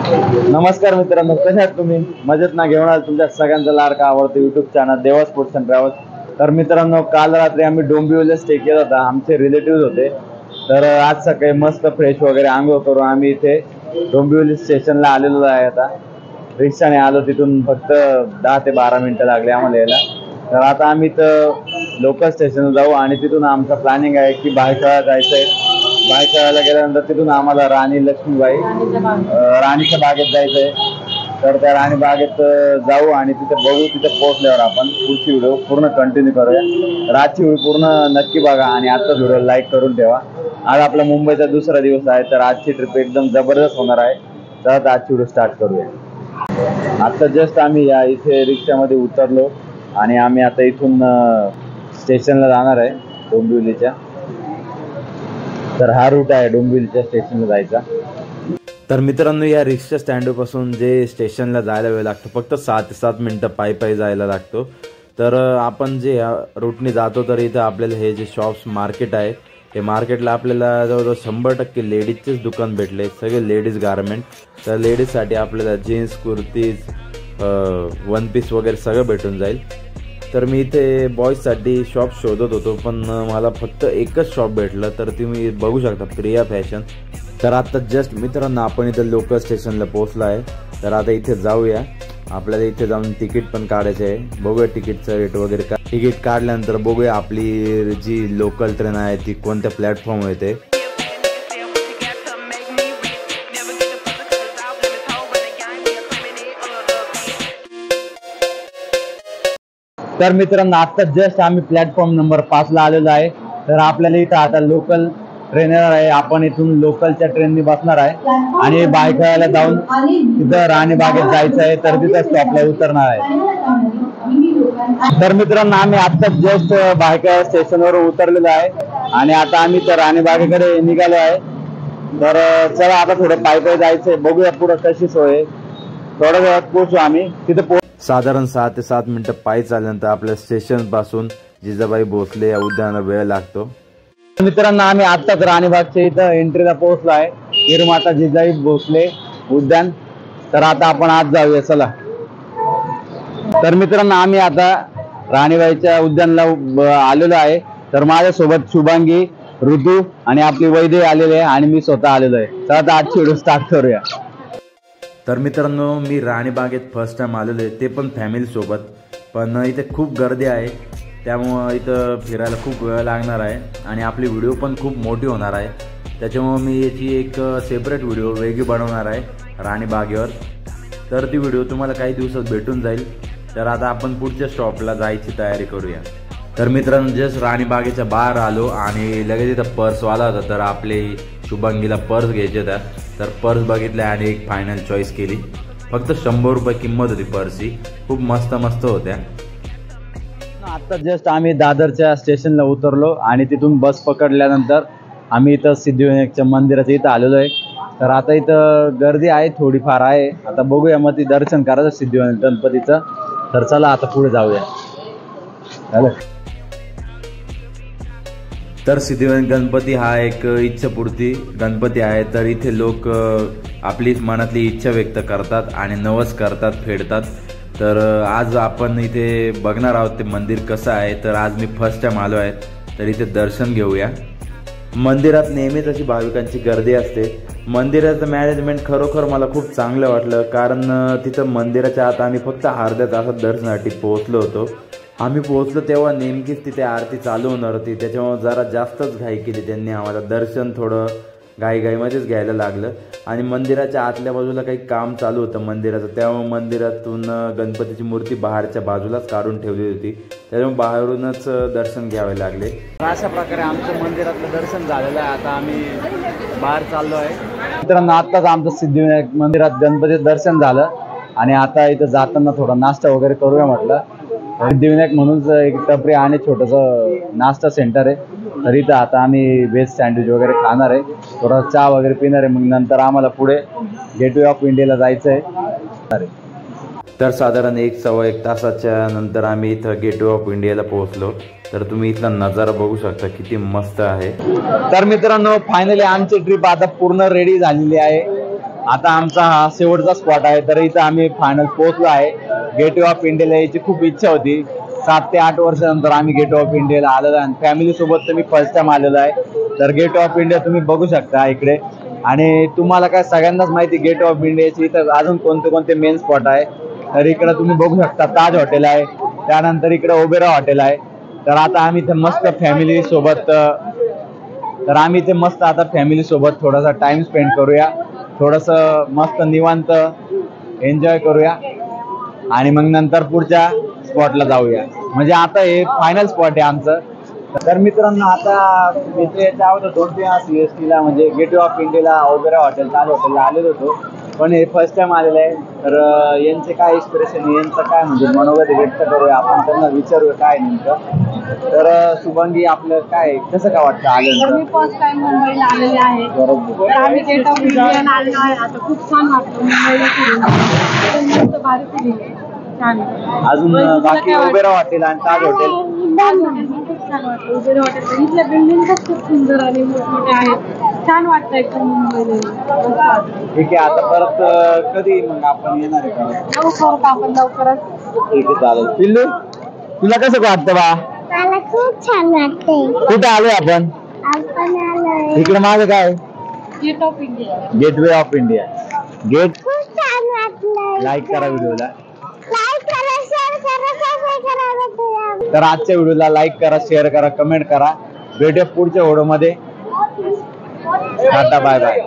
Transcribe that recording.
नमस्कार मित्रांनो, कसे आहात तुम्ही? मजेत ना? घेऊन आलो तुमच्या सगळ्यांचा लाडका आवडतं यूट्यूब चॅनल देवा स्पोर्ट्स अँड ट्रॅव्हल्स. तर मित्रांनो, काल रात्री आम्ही डोंबिवलीला स्टे केला होता. आमचे रिलेटिव्ह होते. तर आज सकाळी मस्त फ्रेश वगैरे आंघोळ करून आम्ही इथे डोंबिवली स्टेशनला आलेलो आहे. आता रिक्षाने आलो, तिथून फक्त 10 ते 12 मिनिटं लागले आम्हाला यायला. तर आता आम्ही तर लोकल स्टेशनला जाऊ आणि तिथून आमचं प्लॅनिंग आहे की भायखळा जायचं आहे. भायखळ्याला गेल्यानंतर तिथून आम्हाला राणी लक्ष्मीबाई राणीच्या बागेत जायचं आहे. तर त्या राणी बागेत जाऊ आणि तिथे बघू. तिथे पोहोचल्यावर आपण पुढची व्हिडिओ पूर्ण कंटिन्यू करूया. तर आजची व्हिडिओ पूर्ण नक्की बघा आणि आजचाच व्हिडिओ लाईक करून ठेवा. आज आपला मुंबईचा दुसरा दिवस आहे, तर आजची ट्रिप एकदम जबरदस्त होणार आहे. तर आजची व्हिडिओ स्टार्ट करूया. आता जस्ट आम्ही या इथे रिक्षामध्ये उतरलो आणि आम्ही आता इथून स्टेशनला जाणार आहे डोंबिवलीच्या. तर हा रूट आहे डोंबिवलीच्या स्टेशनला जायचा. तर मित्रांनो, या रिक्षा स्टँडपासून जे स्टेशनला जायला वेळ लागतो फक्त 6 ते 7 मिनटं पायी जायला लागतो. तर आपण जे या रूटने जातो तर इथं आपल्याला हे जे शॉप्स मार्केट आहे, हे मार्केटला आपल्याला जवळजवळ 100% लेडीजचेच दुकान भेटले. सगळे लेडीज गारमेंट. तर लेडीजसाठी आपल्याला जीन्स, कुर्तीज, वन पीस वगैरे सगळं भेटून जाईल. तर मी इथे बॉईजसाठी शॉप शोधत होतो, पण मला फक्त एकच शॉप भेटलं. तर तुम्ही बघू शकता, प्रिया फॅशन. तर आता जस्ट मित्रांनो, आपण इथं लोकल स्टेशनला पोहोचलो आहे. तर आता इथे जाऊया. आपल्याला इथे जाऊन तिकीट पण काढायचं आहे. बघूया तिकीटचं रेट वगैरे काय. तिकीट काढल्यानंतर बघूया आपली जी लोकल ट्रेन आहे ती कोणत्या प्लॅटफॉर्म येते. तर मित्रांनो, आता जस्ट आम्ही प्लॅटफॉर्म नंबर 5 ला आलेलो आहे. तर आपल्याला इथं आता लोकल ट्रेन येणार आहे. आपण इथून लोकलच्या ट्रेननी बसणार आहे आणि भायखळ्याला जाऊन तिथं राणीबागेत जायचं आहे. तर तिथं स्टॉपला उतरणार आहे. तर मित्रांनो, आम्ही आता जस्ट भायखळा स्टेशनवर उतरलेलो आहे आणि आता आम्ही तर राणीबागेकडे निघालो आहे. तर चला आता थोडं पायी जायचंय. बघूया पुढं कशी सोय. थोड्या वेळात पोहोचू आम्ही तिथे. साधारण 6 ते 7 मिनिटं पायी चालल्यानंतर आपल्या स्टेशन पासून जिजाबाई भोसले या उद्यानाला वेळ लागतो. मित्रांनो, आम्ही आत्ताच राणीबागच्या इथं एंट्रीला पोहोचलो आहे. निर्माता जिजाबाई भोसले उद्यान. तर आता आपण आज जाऊया, चला. तर मित्रांनो, आम्ही आता राणीबाईच्या उद्यानला आलेलो आहे. तर माझ्यासोबत शुभांगी, ऋतू आणि आपली वैद्य आलेले आहे आणि मी स्वतः आलेलो आहे. तर आता आजची व्हिडिओ स्टार्ट करूया. तर मित्रांनो, मी राणीबागेत फर्स्ट टाइम आलेलो आहे, ते पण फॅमिलीसोबत. पण इथे खूप गर्दी आहे, त्यामुळं इथं फिरायला खूप वेळ लागणार आहे आणि आपली व्हिडिओ पण खूप मोठी होणार आहे. त्याच्यामुळं मी याची एक सेपरेट व्हिडिओ वेगळी बनवणार आहे राणीबागेवर. तर ती व्हिडिओ तुम्हाला काही दिवसात भेटून जाईल. तर आता आपण पुढच्या स्टॉपला जायची तयारी करूया. तर मित्रांनो, जस्ट राणीबागेच्या बाहेर आलो आणि लगेच इथं पर्सवाला होता. तर आपले शुभांगीला पर्स घ्यायचे होता. तर पर्स बघितल्या आणि एक फायनल चॉईस केली. फक्त 100 रुपये किंमत होती पर्सची. खूप मस्त होत्या. आता जस्ट आम्ही दादरच्या स्टेशनला उतरलो आणि तिथून बस पकडल्यानंतर आम्ही इथं सिद्धिविनायकच्या मंदिराच्या इथं आलेलो आहे. तर आता इथं गर्दी आहे, थोडीफार आहे. आता बघूया, मग ती दर्शन करायचं सिद्धिविनायक गणपतीचं. तर चला आता पुढे जाऊया. तर सिद्धिविनायक गणपती हा एक इच्छापूर्ती गणपती आहे. तर इथे लोक आपली मनातली इच्छा व्यक्त करतात आणि नवस करतात, फेडतात. तर आज आपण इथे बघणार आहोत ते मंदिर कसं आहे. तर आज मी फर्स्ट टाइम आलो आहे, तर इथे दर्शन घेऊया. मंदिरात नेहमीच अशी भाविकांची गर्दी असते. मंदिराचं मॅनेजमेंट खरोखर मला खूप चांगलं वाटलं, कारण तिथं मंदिराच्या आत आम्ही फक्त अर्ध्या तासात दर्शनासाठी पोहोचलो होतो. आम्ही पोहोचलो तेव्हा नेमकीच तिथे आरती चालू होणार होती, त्याच्यामुळे जरा जास्तच घाई केली त्यांनी. आम्हाला दर्शन थोडं घाईमध्येच घ्यायला लागलं आणि मंदिराच्या आतल्या बाजूला काही काम चालू होतं मंदिराचं, त्यामुळे मंदिरातून गणपतीची मूर्ती बाहेरच्या बाजूलाच काढून ठेवली होती, त्याच्यामुळे बाहेरूनच दर्शन घ्यावे लागले. अशा प्रकारे आमचं मंदिरातलं दर्शन झालेलं आहे. आता आम्ही बाहेर चाललो आहे. मित्रांनो, आत्ताच आमचं सिद्धिविनायक मंदिरात गणपतीचं दर्शन झालं आणि आता इथं जाताना थोडा नाश्ता वगैरे करूया म्हटलं. सिद्धिविनायक म्हणून एक टपरी आणि छोटंसं नाश्ता सेंटर आहे. तर इथं आता आम्ही व्हेज सँडविच वगैरे खाणार आहे, थोडा चहा वगैरे पिणार आहे. मग नंतर आम्हाला पुढे गेटवे ऑफ इंडियाला जायचं आहे. तर साधारण 1-1.25 तासाच्या नंतर आम्ही इथं गेटवे ऑफ इंडियाला पोहोचलो. तर तुम्ही इथला नजारा बघू शकता, किती मस्त आहे. तर मित्रांनो, फायनली आमची ट्रिप आता पूर्ण रेडी झालेली आहे आता आमचा हा शेवटचा स्पॉट आहे, तर इथं आम्ही फायनल पोहोचलो आहे. गेटवे ऑफ इंडियाला यायची खूप इच्छा होती. 7 ते 8 वर्षानंतर आम्ही गेटवे ऑफ इंडियाला आलेलो आहे आणि फॅमिली सोबत तर मी फर्स्ट टाइम आलेलो आहे. तर गेटवे ऑफ इंडिया तुम्ही बघू शकता इकडे. आणि तुम्हाला काय सगळ्यांनाच माहिती गेटवे ऑफ इंडियाची इथं अजून कोणते कोणते मेन स्पॉट आहे. तर इकडे तुम्ही बघू शकता ताज हॉटेल आहे, त्यानंतर इकडे ओबेरा हॉटेल आहे. तर आता आम्ही इथे मस्त फॅमिली सोबत आता फॅमिली सोबत थोडासा टाइम स्पेंड करूया, थोडस मस्त निवांत एन्जॉय करूया आणि मग नंतर पुढच्या स्पॉटला जाऊया. म्हणजे आता हे फायनल स्पॉट आहे आमचं. तर मित्रांनो, आता मी याच्या अगोदर 2-3 वेळा CST ला म्हणजे गेटवे ऑफ इंडियाला ओबेरा हॉटेल ताज हॉटेलला आलेलो होतो, पण हे फर्स्ट टाइम आलेलं आहे. तर यांचे काय एक्सप्रेशन, यांचं काय म्हणजे मनोगत व्यक्त करूया, आपण त्यांना विचारूया काय नेमकं. तर शुभांगी, आपलं काय कसं काय वाटतं आलं? मी फर्स्ट टाइम मुंबईला आलेले आहे. बरोबर. तर आम्ही गेट ऑफ इंडियाला आलेलो आहे. आता खूप छान वाटतं मुंबईला फिरून. मस्त भारी फिलिंग आहे. छान. अजून बाकी ओबेरा हॉटेल आणि ताज हॉटेल खूप छान वाटतं. ओबेरा हॉटेल इथल्या बिल्डिंगच खूप सुंदर आणि मोठमोठे आहेत. छान वाटतं एकदम मुंबईला. ठीक आहे. आता परत कधी मग आपण येणार आहे का? लवकर आपण लवकरच. ठीक आहे, चालेल. पिल्लू, तुला कसं वाटतं बा? मला खूप छान वाटते. कुठे आलोय आपण? आपण आलोय इकडे माझं काय? Gate of India. Gateway of India. Gate. खूप छान वाटलं. लाईक करा व्हिडिओला. लाईक करा, शेअर करा, सबस्क्राईब करा. तर आजच्या व्हिडिओला लाईक करा, शेअर करा, कमेंट करा. भेटूया पुढच्या व्हिडिओमध्ये. Tata, bye bye.